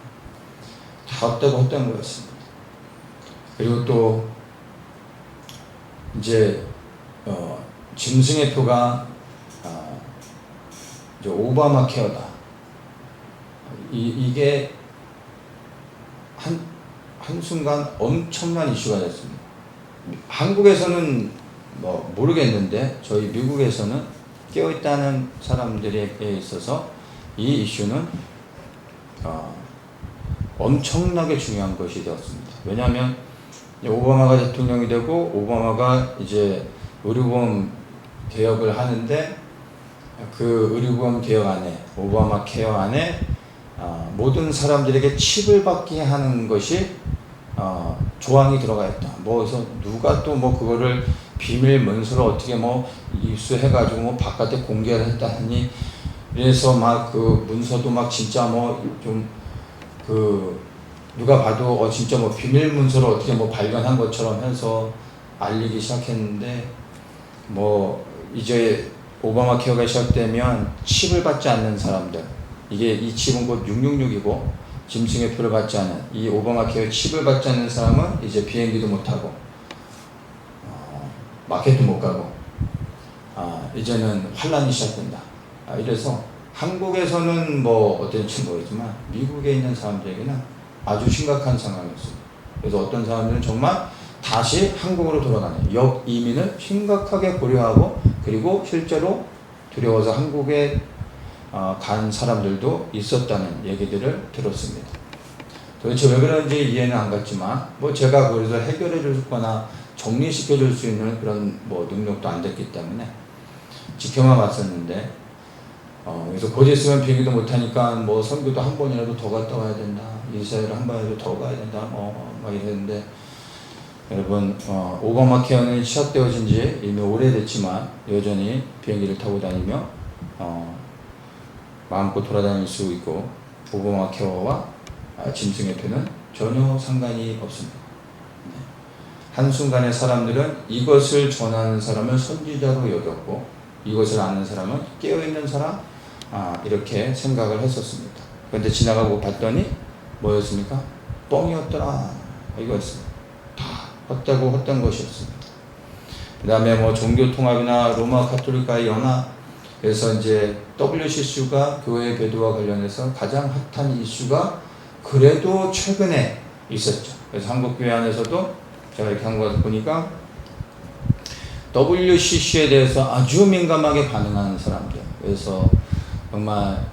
[SPEAKER 1] 다 헛된 거였습니다. 그리고 또 이제 짐승의 표가 이제 오바마 케어다. 이게 한순간 엄청난 이슈가 됐습니다. 한국에서는 뭐 모르겠는데 저희 미국에서는 깨어있다는 사람들에 있어서 이 이슈는 엄청나게 중요한 것이 되었습니다. 왜냐하면 오바마가 대통령이 되고 오바마가 이제 의료보험 개혁을 하는데 그 의료보험 개혁 안에, 오바마 케어 안에 모든 사람들에게 칩을 받게 하는 것이 조항이 들어가 있다. 뭐 그래서 누가 또 뭐 그거를 비밀 문서로 어떻게 뭐 입수해가지고 뭐 바깥에 공개를 했다니, 그래서 막 그 문서도 막 진짜 뭐 좀 누가 봐도 진짜 뭐 비밀 문서로 어떻게 뭐 발견한 것처럼 해서 알리기 시작했는데, 뭐 이제 오바마 케어가 시작되면 칩을 받지 않는 사람들, 이 칩은 곧 666이고 짐승의 표를 받지 않은 이 오바마 케어 칩을 받지 않는 사람은 이제 비행기도 못하고 마켓도 못 가고 이제는 환란이 시작된다. 이래서 한국에서는 뭐 어떤지 모르지만 미국에 있는 사람들에게는 아주 심각한 상황이었습니다. 그래서 어떤 사람들은 정말 다시 한국으로 돌아가는 역이민을 심각하게 고려하고 그리고 실제로 두려워서 한국에 간 사람들도 있었다는 얘기들을 들었습니다. 도대체 왜 그런지 이해는 안 갔지만 뭐 제가 그래서 해결해 주거나 정리시켜 줄 수 있는 그런 뭐 능력도 안 됐기 때문에 지켜만 봤었는데 그래서 곧 있으면 비행기도 못하니까 뭐 선교도 한 번이라도 더 갔다 와야 된다, 이스라엘 한 번이라도 더 가야 된다 막 이랬는데 여러분 오바마 케어는 시작되어진 지 이미 오래됐지만 여전히 비행기를 타고 다니며 마음껏 돌아다닐 수 있고 오바마 케어와 짐승의 표는 전혀 상관이 없습니다. 한순간에 사람들은 이것을 전하는 사람을 선지자로 여겼고 이것을 아는 사람은 깨어있는 사람 이렇게 생각을 했었습니다. 그런데 지나가고 봤더니 뭐였습니까? 뻥이었더라 이거였습니다. 다 헛된 것이었습니다. 그 다음에 뭐 종교통합이나 로마 가톨릭과의 연합, 그래서 이제 WCC가 교회 배도와 관련해서 가장 핫한 이슈가 그래도 최근에 있었죠. 그래서 한국교회 안에서도 제가 이렇게 한 거 보니까 WCC에 대해서 아주 민감하게 반응하는 사람들, 그래서 정말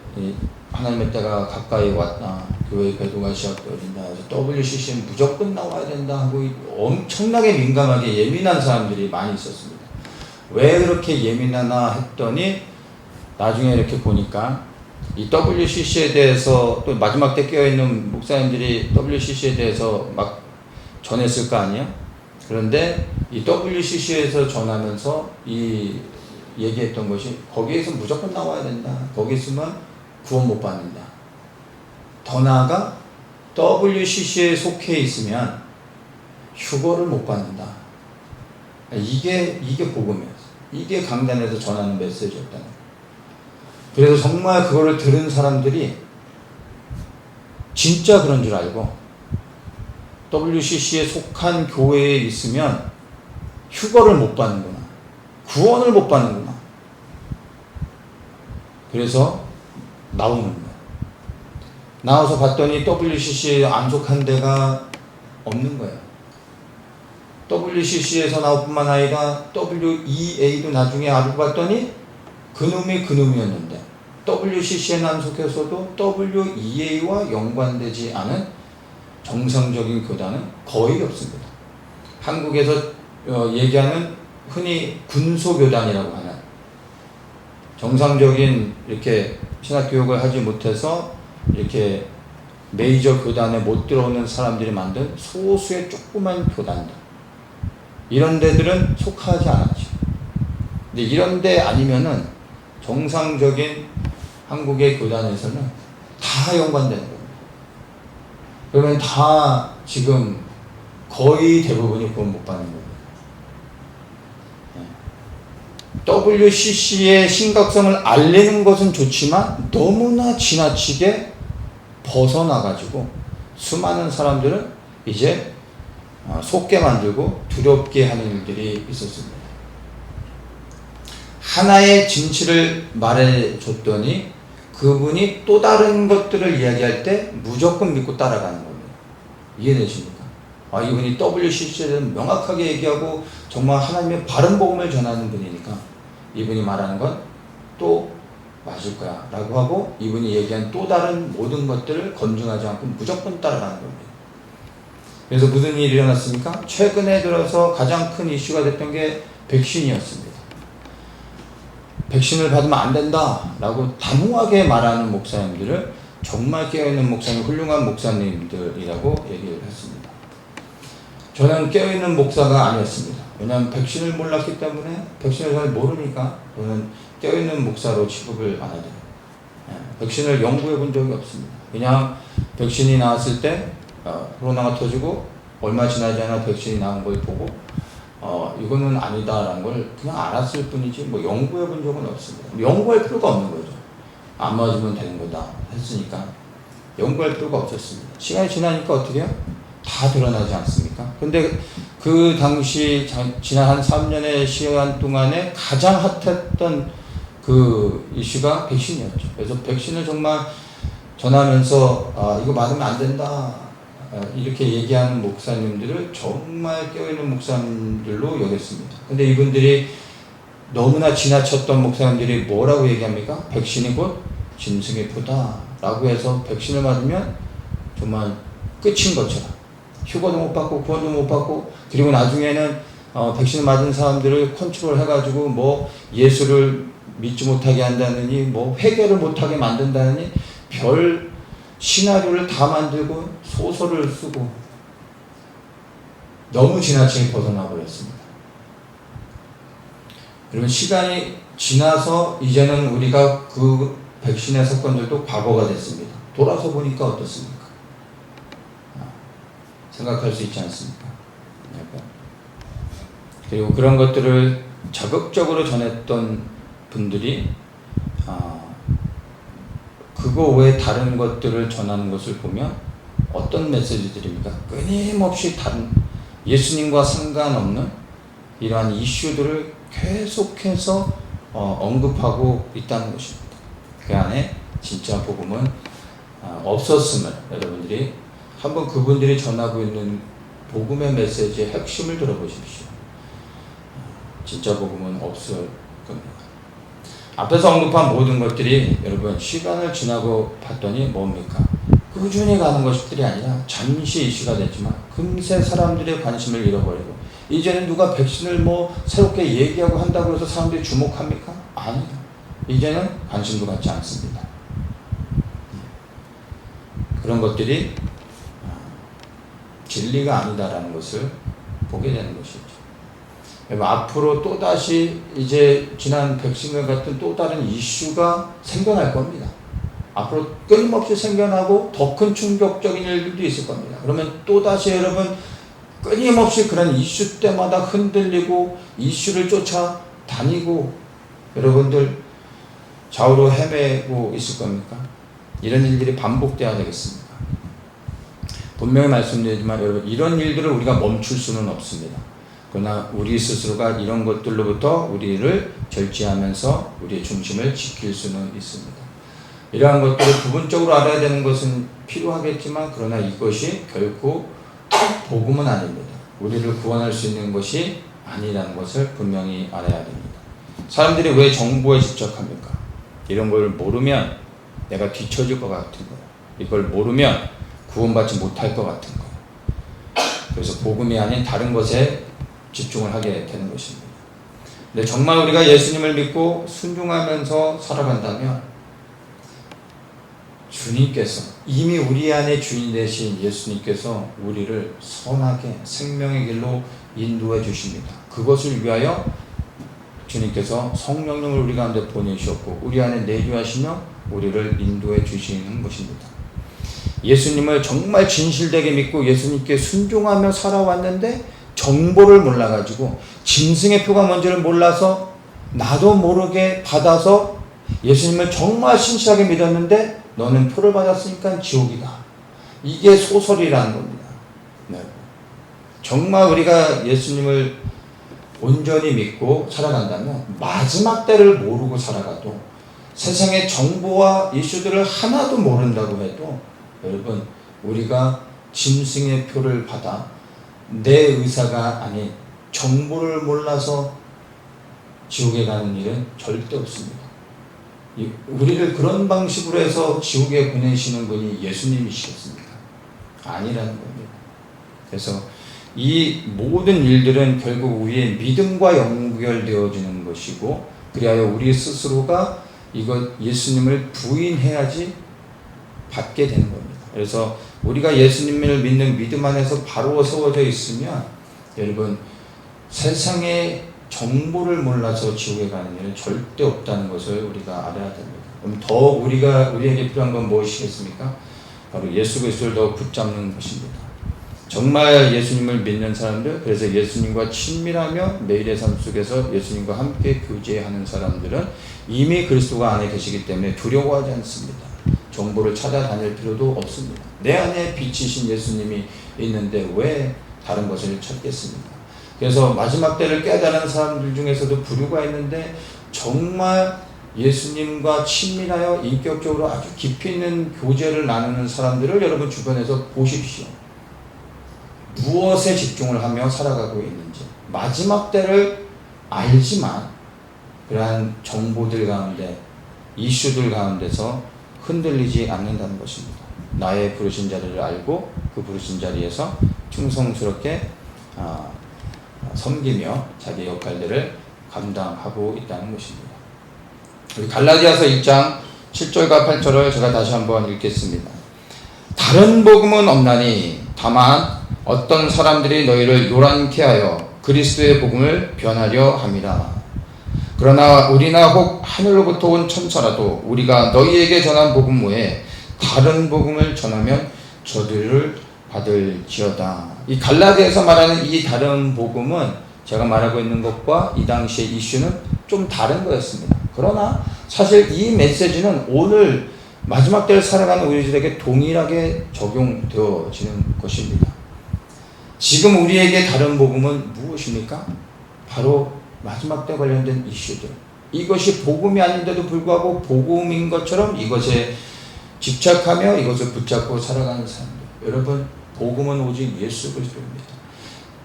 [SPEAKER 1] 하나님의 때가 가까이 왔다, 교회 배도가 시작되어진다, 그래서 WCC는 무조건 나와야 된다 하고 엄청나게 민감하게 예민한 사람들이 많이 있었습니다. 왜 그렇게 예민하나 했더니 나중에 이렇게 보니까 이 WCC에 대해서 또 마지막 때 깨어있는 목사님들이 WCC에 대해서 막 전했을 거 아니에요? 그런데 이 WCC에서 전하면서 이 얘기했던 것이 거기에서 무조건 나와야 된다, 거기 있으면 구원 못 받는다, 더 나아가 WCC에 속해 있으면 휴거를 못 받는다. 이게 복음이었어요. 이게 강단에서 전하는 메시지였다는 거예요. 그래서 정말 그거를 들은 사람들이 진짜 그런 줄 알고 WCC에 속한 교회에 있으면 휴거를 못 받는구나, 구원을 못 받는구나. 그래서 나오는 거예요. 나와서 봤더니 WCC에 안 속한 데가 없는 거예요. WCC에서 나올 뿐만 아니라 WEA도 나중에 알고 봤더니 그놈이었는데 WCC에 안 속해서도 WEA와 연관되지 않은 정상적인 교단은 거의 없습니다. 한국에서 얘기하는 흔히 군소교단이라고 하는 정상적인 이렇게 신학교육을 하지 못해서 이렇게 메이저 교단에 못 들어오는 사람들이 만든 소수의 조그만 교단들, 이런 데들은 속하지 않았죠. 근데 이런 데 아니면은 정상적인 한국의 교단에서는 다 연관되는 겁니다. 그러면 다 지금 거의 대부분이 구원 못 받는 겁니다. WCC의 심각성을 알리는 것은 좋지만 너무나 지나치게 벗어나가지고 수많은 사람들은 이제 속게 만들고 두렵게 하는 일들이 있었습니다. 하나의 진실을 말해줬더니 그분이 또 다른 것들을 이야기할 때 무조건 믿고 따라가는 겁니다. 이해되십니까? 이분이 WCC에 대해서 명확하게 얘기하고 정말 하나님의 바른 복음을 전하는 분이니까 이분이 말하는 건 또 맞을 거야 라고 하고 이분이 얘기한 또 다른 모든 것들을 검증하지 않고 무조건 따라가는 겁니다. 그래서 무슨 일이 일어났습니까? 최근에 들어서 가장 큰 이슈가 됐던 게 백신이었습니다. 백신을 받으면 안 된다 라고 단호하게 말하는 목사님들을 정말 깨어있는 목사님, 훌륭한 목사님들이라고 얘기를 했습니다. 저는 깨어있는 목사가 아니었습니다. 왜냐하면 백신을 몰랐기 때문에, 백신을 잘 모르니까 저는 깨어있는 목사로 취급을 안 하죠. 백신을 연구해 본 적이 없습니다. 그냥 백신이 나왔을 때 코로나가 터지고 얼마 지나지 않아 백신이 나온 걸 보고 이거는 아니다라는 걸 그냥 알았을 뿐이지 뭐 연구해 본 적은 없습니다. 연구할 필요가 없는 거죠. 안 맞으면 되는 거다 했으니까 연구할 필요가 없었습니다. 시간이 지나니까 어떻게 해요? 다 다 드러나지 않습니까? 근데 그 당시 지난 한 3년의 시간 동안에 가장 핫했던 그 이슈가 백신이었죠. 그래서 백신을 정말 전하면서 이거 맞으면 안 된다 이렇게 얘기하는 목사님들을 정말 깨어있는 목사님들로 여겼습니다. 근데 이분들이 너무나 지나쳤던 목사님들이 뭐라고 얘기합니까? 백신이 곧 짐승의 표다 라고 해서 백신을 맞으면 정말 끝인 것처럼 휴거도 못 받고 구원도 못 받고, 그리고 나중에는 백신을 맞은 사람들을 컨트롤 해가지고 뭐 예수를 믿지 못하게 한다느니 뭐 회개를 못하게 만든다느니 별 시나리오를 다 만들고 소설을 쓰고 너무 지나치게 벗어나 버렸습니다. 그러면 시간이 지나서 이제는 우리가 그 백신의 사건들도 과거가 됐습니다. 돌아서 보니까 어떻습니까? 생각할 수 있지 않습니까? 그리고 그런 것들을 자극적으로 전했던 분들이 그거 외에 다른 것들을 전하는 것을 보면 어떤 메시지들입니까? 끊임없이 다른 예수님과 상관없는 이러한 이슈들을 계속해서 언급하고 있다는 것입니다. 그 안에 진짜 복음은 없었음을 여러분들이 한번 그분들이 전하고 있는 복음의 메시지의 핵심을 들어보십시오. 진짜 복음은 없을 겁니다. 앞에서 언급한 모든 것들이 여러분 시간을 지나고 봤더니 뭡니까? 꾸준히 가는 것들이 아니라 잠시 이슈가 됐지만 금세 사람들의 관심을 잃어버리고, 이제는 누가 백신을 뭐 새롭게 얘기하고 한다고 해서 사람들이 주목합니까? 아니다. 이제는 관심도 갖지 않습니다. 그런 것들이 진리가 아니다라는 것을 보게 되는 것이죠. 앞으로 또다시 이제 지난 백신과 같은 또 다른 이슈가 생겨날 겁니다. 앞으로 끊임없이 생겨나고 더 큰 충격적인 일들도 있을 겁니다. 그러면 또다시 여러분 끊임없이 그런 이슈 때마다 흔들리고 이슈를 쫓아다니고 여러분들 좌우로 헤매고 있을 겁니까? 이런 일들이 반복돼야 되겠습니까? 분명히 말씀드리지만 여러분 이런 일들을 우리가 멈출 수는 없습니다. 그러나 우리 스스로가 이런 것들로부터 우리를 절제하면서 우리의 중심을 지킬 수는 있습니다. 이러한 것들을 부분적으로 알아야 되는 것은 필요하겠지만 그러나 이것이 결코 복음은 아닙니다. 우리를 구원할 수 있는 것이 아니라는 것을 분명히 알아야 됩니다. 사람들이 왜 정보에 집착합니까? 이런 걸 모르면 내가 뒤처질 것 같은 거예요. 이걸 모르면 구원받지 못할 것 같은 거예요. 그래서 복음이 아닌 다른 것에 집중을 하게 되는 것입니다. 근데 정말 우리가 예수님을 믿고 순종하면서 살아간다면 주님께서 이미 우리 안에 주인 되신 예수님께서 우리를 선하게 생명의 길로 인도해 주십니다. 그것을 위하여 주님께서 성령님을 우리 가운데 보내주셨고 우리 안에 내주하시며 우리를 인도해 주시는 것입니다. 예수님을 정말 진실되게 믿고 예수님께 순종하며 살아왔는데 정보를 몰라가지고 짐승의 표가 뭔지를 몰라서 나도 모르게 받아서 예수님을 정말 신실하게 믿었는데 너는 표를 받았으니까 지옥이다. 이게 소설이라는 겁니다. 네. 정말 우리가 예수님을 온전히 믿고 살아간다면 마지막 때를 모르고 살아가도 세상의 정보와 이슈들을 하나도 모른다고 해도 여러분 우리가 짐승의 표를 받아 내 의사가 아닌 정보를 몰라서 지옥에 가는 일은 절대 없습니다. 우리를 그런 방식으로 해서 지옥에 보내시는 분이 예수님이시겠습니까? 아니라는 겁니다. 그래서 이 모든 일들은 결국 우리의 믿음과 연결되어지는 것이고 그리하여 우리 스스로가 이것 예수님을 부인해야지 받게 되는 겁니다. 그래서 우리가 예수님을 믿는 믿음 안에서 바로 세워져 있으면 여러분 세상의 정보를 몰라서 지옥에 가는 일은 절대 없다는 것을 우리가 알아야 됩니다. 그럼 더 우리에게 필요한 건 무엇이겠습니까? 바로 예수 그리스도를 더 붙잡는 것입니다. 정말 예수님을 믿는 사람들, 그래서 예수님과 친밀하며 매일의 삶 속에서 예수님과 함께 교제하는 사람들은 이미 그리스도가 안에 계시기 때문에 두려워하지 않습니다. 정보를 찾아다닐 필요도 없습니다. 내 안에 빛이신 예수님이 있는데 왜 다른 것을 찾겠습니까? 그래서 마지막 때를 깨달은 사람들 중에서도 부류가 있는데 정말 예수님과 친밀하여 인격적으로 아주 깊이 있는 교제를 나누는 사람들을 여러분 주변에서 보십시오. 무엇에 집중을 하며 살아가고 있는지. 마지막 때를 알지만 그러한 정보들 가운데, 이슈들 가운데서 흔들리지 않는다는 것입니다. 나의 부르신 자리를 알고 그 부르신 자리에서 충성스럽게 섬기며 자기 역할들을 감당하고 있다는 것입니다. 우리 갈라디아서 1장 7절과 8절을 제가 다시 한번 읽겠습니다. 다른 복음은 없나니 다만 어떤 사람들이 너희를 요란케 하여 그리스도의 복음을 변하려 함이라. 그러나 우리나 혹 하늘로부터 온 천사라도 우리가 너희에게 전한 복음 외에 다른 복음을 전하면 저들을 받을지어다. 이 갈라디아에서 말하는 이 다른 복음은 제가 말하고 있는 것과 이 당시의 이슈는 좀 다른 거였습니다. 그러나 사실 이 메시지는 오늘 마지막 때를 살아가는 우리들에게 동일하게 적용되어지는 것입니다. 지금 우리에게 다른 복음은 무엇입니까? 바로 마지막 때 관련된 이슈들. 이것이 복음이 아닌데도 불구하고 복음인 것처럼 이것에 집착하며 이것을 붙잡고 살아가는 사람들. 여러분, 복음은 오직 예수 그리스도입니다.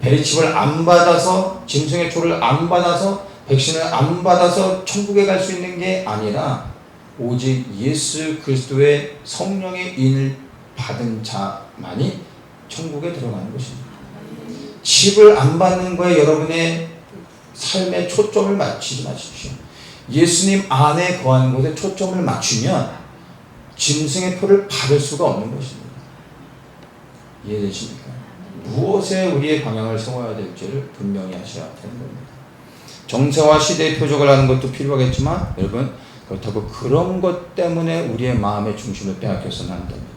[SPEAKER 1] 베리칩을 안 받아서, 짐승의 초를 안 받아서, 백신을 안 받아서 천국에 갈 수 있는 게 아니라 오직 예수 그리스도의 성령의 인을 받은 자만이 천국에 들어가는 것입니다. 칩을 안 받는 거에 여러분의 삶에 초점을 맞추지 마십시오. 예수님 안에 거하는 곳에 초점을 맞추면 짐승의 표를 받을 수가 없는 것입니다. 이해되십니까? 무엇에 우리의 방향을 세워야 될지를 분명히 하셔야 되는 겁니다. 정세와 시대의 표적을 하는 것도 필요하겠지만 여러분, 그렇다고 그런 것 때문에 우리의 마음의 중심을 빼앗겨서는 안 됩니다.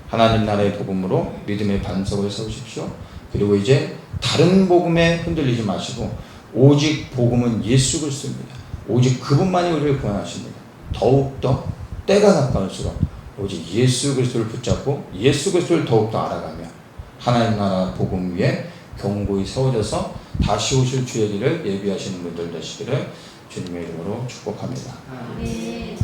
[SPEAKER 1] 하나님 나라의 복음으로 믿음의 반석을 세우십시오. 그리고 이제 다른 복음에 흔들리지 마시고 오직 복음은 예수 그리스도입니다. 오직 그분만이 우리를 구원하십니다. 더욱더 때가 가까울수록 오직 예수 그리스도를 붙잡고 예수 그리스도를 더욱더 알아가며 하나님 나라 복음 위에 견고히 세워져서 다시 오실 주의 길을 예비하시는 분들 되시기를 주님의 이름으로 축복합니다.
[SPEAKER 2] 아멘.